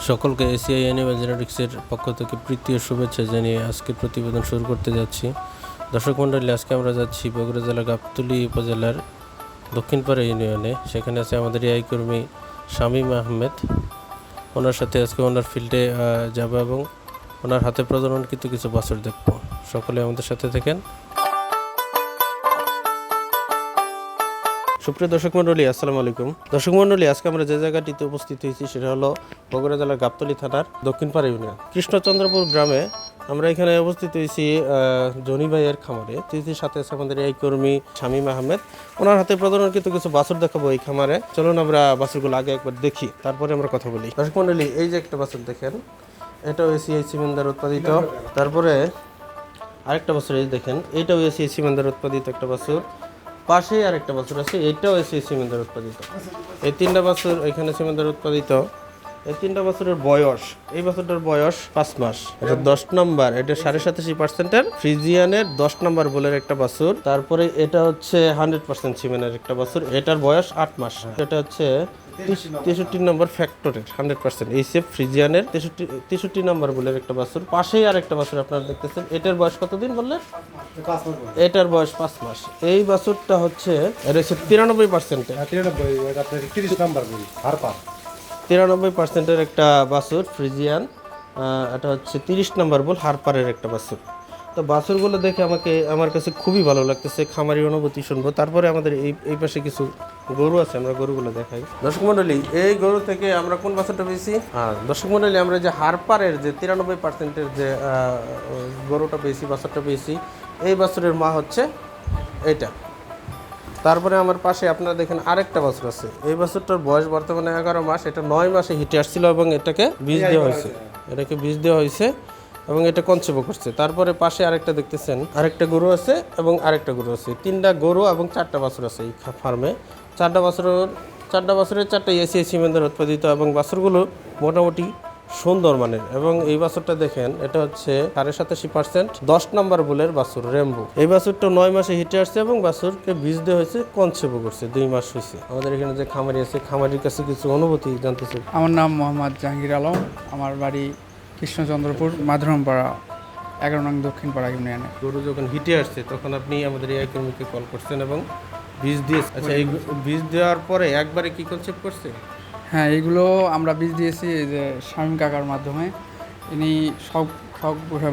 সকলকে ACI animal জেনেটিক্সের পক্ষ থেকে প্রীতি ও শুভেচ্ছা জানিয়ে আজকে প্রতিবেদন শুরু করতে যাচ্ছি। দর্শক মণ্ডলী, আজকে আমরা যাচ্ছি বগুড়া জেলার গাবতলী উপজেলার দক্ষিণপাড়া ইউনিয়নে। সেখানে আছে আমাদের এআই কর্মী শামীম আহমেদ। ওনার সাথে আজকে ওনার ফিল্ডে যাব এবং ওনার হাতে প্রজননকৃত কিছু বাছুর দেখব। সকলে আমাদের সাথে থাকেন। সুপ্রিয় দর্শক মণ্ডলী, আসসালামু আলাইকুম। দর্শক মণ্ডলী, আজকে আমরা যে জায়গাটিতে উপস্থিত হয়েছি সেটা হলো বগুড়া জেলার গাবতলী থানার দক্ষিণপাড়া ইউনিয়ন কৃষ্ণচন্দ্রপুর গ্রামে। আমরা এখানে উপস্থিত হয়েছি জনি ভাইয়ের খামারে। তিথির সাথে আছে আমাদের এই কর্মী শামীম আহমেদ। ওনার হাতে প্রজননকৃত কিছু বাছুর দেখাবো এই খামারে। চলুন আমরা বাছুরগুলো আগে একবার দেখি, তারপরে আমরা কথা বলি। দর্শক মণ্ডলী, এই যে একটা বাছুর দেখেন, এটাও এসিআই সিমেন্ট দ্বারা উৎপাদিত। তারপরে আরেকটা বাছুর এই দেখেন, এইটাও এসিআই সিমেন্ট দ্বারা উৎপাদিত একটা বাছুর। পাশেই আরেকটা বাছুর আছে, এটাও এসিআই সিমেন্ট দ্বারা উৎপাদিত। এই তিনটা বাছুর এখানে সিমেন্ট দ্বারা উৎপাদিত। এই তিনটা বছরের বয়স, এই বছরটার বয়স 5 মাস। এটা 10 নম্বর, এটা 87% ফ্রিজিয়ানের 10 নম্বর বলের একটা বাছুর। তারপরে এটা হচ্ছে 100% সিমেন্টের একটা বাছুর, এটার বয়স 8 মাস। এটা হচ্ছে 63 নম্বর ফ্যাক্টরের 100% এইসএফ ফ্রিজিয়ানের 63 নম্বর বলের একটা বাছুর। পাশেই আরেকটা বাছুর আপনারা দেখতেছেন, এটার বয়স কতদিন বললেন? এটার বয়স 5 মাস। এই বাছুরটা হচ্ছে এটা হচ্ছে 93%, 93% একটা বাছুর ফ্রিজিয়ান। এটা হচ্ছে 30 নম্বর বল হারপারের একটা বাছুর। তো বাছুরগুলো দেখে আমার কাছে খুবই ভালো লাগতেছে। খামারি অনুভূতি শুনবো। তারপরে আমাদের এই পাশে কিছু গরু আছে, আমরা গরুগুলো দেখাই। দর্শক মণ্ডলী, এই গরু থেকে আমরা কোন বাছুরটা পেয়েছি? দর্শক মণ্ডলী, আমরা যে হারপারের যে 93%-এর যে গরুটা পেয়েছি, বাছুরটা পেয়েছি, এই বাছুরের মা হচ্ছে এইটা। তারপরে আমার পাশে আপনারা দেখেন আরেকটা বাছুর আছে। এই বাছুরটার বয়স বর্তমানে 11 মাস। এটা 9 মাসে হিটে আসছিল এবং এটাকে বীজ দেওয়া হয়েছে এবং এটা কনসেপ্ট করছে। তারপরে পাশে আরেকটা দেখতেছেন, আরেকটা গরু আছে এবং আরেকটা গরু আছে। 3টা গরু এবং 4টা বাছুর আছে এই ফার্মে। 4টা বাছুরের 4টা এসিআই সিমেন্টের উৎপাদিত এবং বাছুরগুলো মোটামুটি সুন্দর মানের। এবং এই বাছুরটা দেখেন, এটা হচ্ছে 87% 10 নম্বর বুলের বাছুর রেম্বো। এই বাছুরটা 9 মাসে হিটে আসছে এবং বাছুরকে বীজ দেওয়া হয়েছে, কনসেপ্ট করছে 2 মাস হয়েছে। আমাদের এখানে যে খামারি আছে, খামারির কাছে কিছু অনুভূতি জানতেছে। আমার নাম মোহাম্মদ জাহাঙ্গীর আলম। আমার বাড়ি কৃষ্ণচন্দ্রপুর মাধুরামপাড়া 11 নং দক্ষিণপাড়া ইউনিয়নে। গরু যখন হিটে আসছে তখন আপনি আমাদের এই কর্মীকে কল করছেন এবং বীজ দিয়েছে। আচ্ছা, এই বীজ দেওয়ার পরে একবারে কি কনসেপ্ট করছে? হ্যাঁ, এইগুলো আমরা বীজ দিয়েছি এই যে শামীম কাকার মাধ্যমে। ইনি সব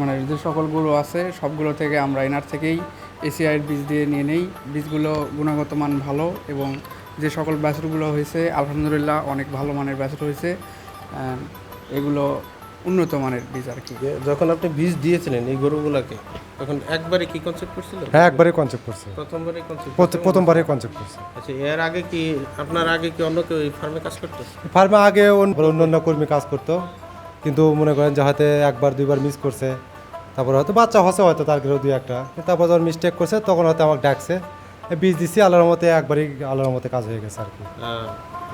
মানে যে সকল গরু আছে সবগুলো থেকে আমরা এনার থেকেই এসিআইয়ের বীজ দিয়ে নিয়ে নেই। বীজগুলো গুণগত মান ভালো এবং যে সকল বাছুরগুলো হয়েছে আলহামদুলিল্লাহ অনেক ভালো মানের বাছুর হয়েছে। এগুলো উন্নত মানের বীজ আর কি। যখন আপনি বীজ দিয়েছিলেন এই গরুগুলোকে, তখন একবারে কি কনসেপ্ট করছিলেন? হ্যাঁ, একবারে কনসেপ্ট করছে। প্রথমবারে কনসেপ্ট করছে। আচ্ছা, এর আগে কি আপনার আগে কি অন্য কেউ এই ফার্মে কাজ করতো? ফার্মে আগে অন্য কর্মী কাজ করতো, কিন্তু মনে করেন যে হয়তো 1-2বার মিস করছে। তারপরে হয়তো বাচ্চা হচ্ছে, হয়তো তার ঘরেও 2-1টা। তারপর যখন মিস্টেক করছে তখন হয়তো আমাকে ডাকছে, বীজ দিচ্ছি, আল্লাহর মতে একবারই আল্লাহর মতে কাজ হয়ে গেছে আর কি।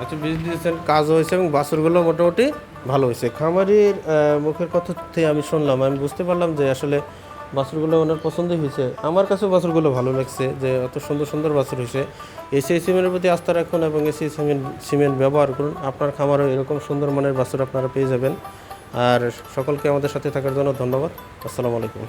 আচ্ছা, বীজ দিয়েছেন, কাজ হয়েছে এবং বাছুরগুলো মোটামুটি ভালো হয়েছে। খামারির মুখের কথা থেকে আমি শুনলাম, আমি বুঝতে পারলাম যে আসলে বাছুরগুলো ওনার পছন্দই হয়েছে। আমার কাছেও বাছুরগুলো ভালো লাগছে যে অত সুন্দর সুন্দর বাছুর হয়েছে। এসিআই সিমেন্টের প্রতি আস্থা রাখুন এবং এসিআই সিমেন্ট ব্যবহার করুন। আপনার খামারও এরকম সুন্দর মানের বাছুর আপনারা পেয়ে যাবেন। আর সকলকে আমাদের সাথে থাকার জন্য ধন্যবাদ। আসসালামু আলাইকুম।